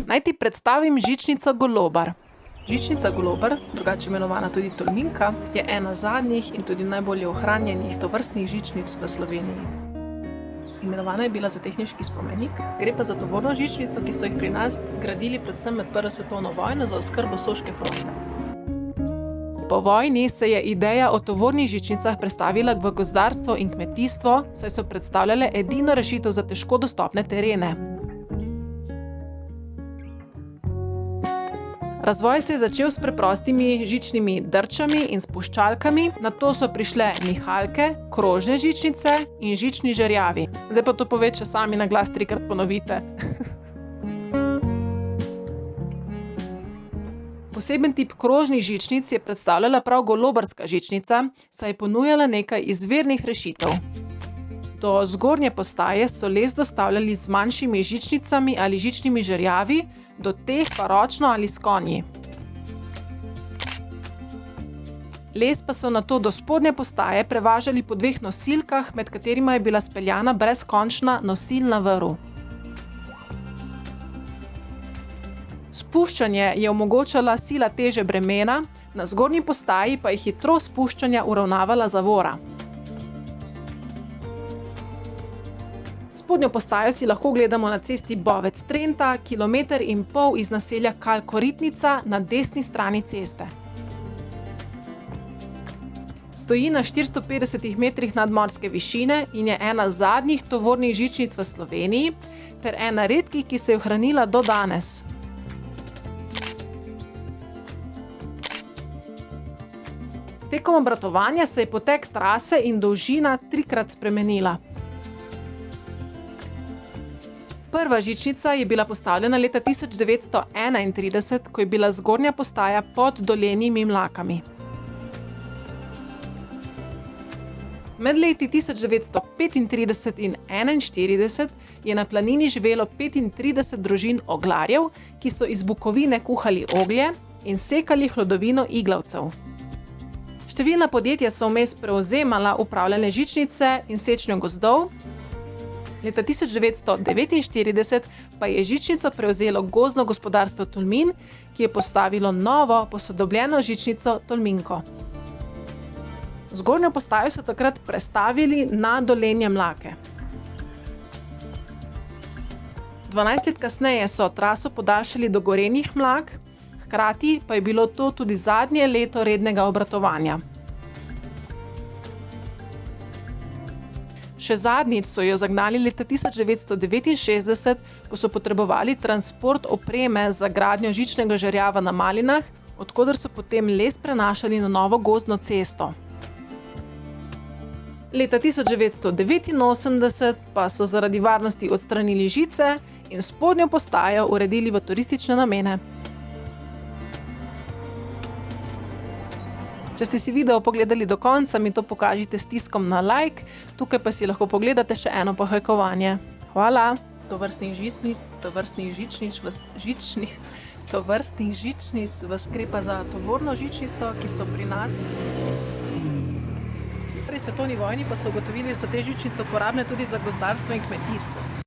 Naj ti predstavim žičnico Golobar. Žičnica Golobar, drugače imenovana tudi Tolminka, je ena zadnjih in tudi najbolje ohranjenih tovrstnih žičnic v Sloveniji. Imenovana je bila za tehniški spomenik, gre pa za tovorno žičnico, ki so jih pri nas gradili predvsem med Prvo svetovno vojno za oskrbo Soške fronte. Po vojni se je ideja o tovornih žičnicah prestavila v gozdarstvo in kmetijstvo, saj so predstavljale edino rešitev za težko dostopne terene. Razvoj se je začel s preprostimi žičnimi drčami in spuščalkami, nato so prišle nihalke, krožne žičnice in žični žerjavi. Zdaj pa to pove, če sami na glas 3-krat ponovite. Poseben tip krožnih žičnic je predstavljala prav golobarska žičnica, saj je ponujala nekaj izvirnih rešitev. Do zgornje postaje so les dostavljali z manjšimi žičnicami ali žičnimi žerjavi, do teh pa ročno ali s konji. Les pa so nato do spodnje postaje prevažali po 2 nosilkah, med katerima je bila speljana brezkončna nosilna vrv. Spuščanje je omogočala sila teže bremena, na zgornji postaji pa je hitrost spuščanja uravnavala zavora. Spodnjo postajo si lahko gledamo na cesti Bovec-Trenta, 1,5 kilometra iz naselja Kalkoritnica na desni strani ceste. Stoji na 450 metrih nadmorske višine in je ena zadnjih tovornih žičnic v Sloveniji ter ena redkih, ki se je ohranila do danes. Tekom obratovanja se je potek trase in dolžina 3-krat spremenila. Prva žičnica je bila postavljena leta 1931, ko je bila zgornja postaja pod Dolenjimi Mlakami. Med leti 1935 in 1941 je na planini živelo 35 družin oglarjev, ki so iz bukovine kuhali oglje in sekali hlodovino iglavcev. Številna podjetja so vmes prevzemala upravljanje žičnice in sečnjo gozdov. Leta 1949 pa je žičnico prevzelo Gozdno gospodarstvo Tolmin, ki je postavilo novo, posodobljeno žičnico Tolminko. Zgornjo postajo so takrat prestavili na Dolenje Mlake. 12 let kasneje so traso podaljšali do Gorenjih Mlak, hkrati pa je bilo to tudi zadnje leto rednega obratovanja. Še zadnjič so jo zagnali leta 1969, ko so potrebovali transport opreme za gradnjo žičnega žerjava na Malinah, od koder so potem les prenašali na novo gozdno cesto. Leta 1989 pa so zaradi varnosti odstranili žice in spodnjo postajo uredili v turistične namene. Če ste si video pogledali do konca, mi to pokažite s tiskom na like, tukaj pa si lahko pogledate še eno pohajkovanje. Hvala! Tovrstnih žičnic gre pa za tovorno žičnico, ki so pri nas v Prvi svetovni vojni pa so ugotovili, da so te žičnice uporabne tudi za gozdarstvo in kmetijstvo.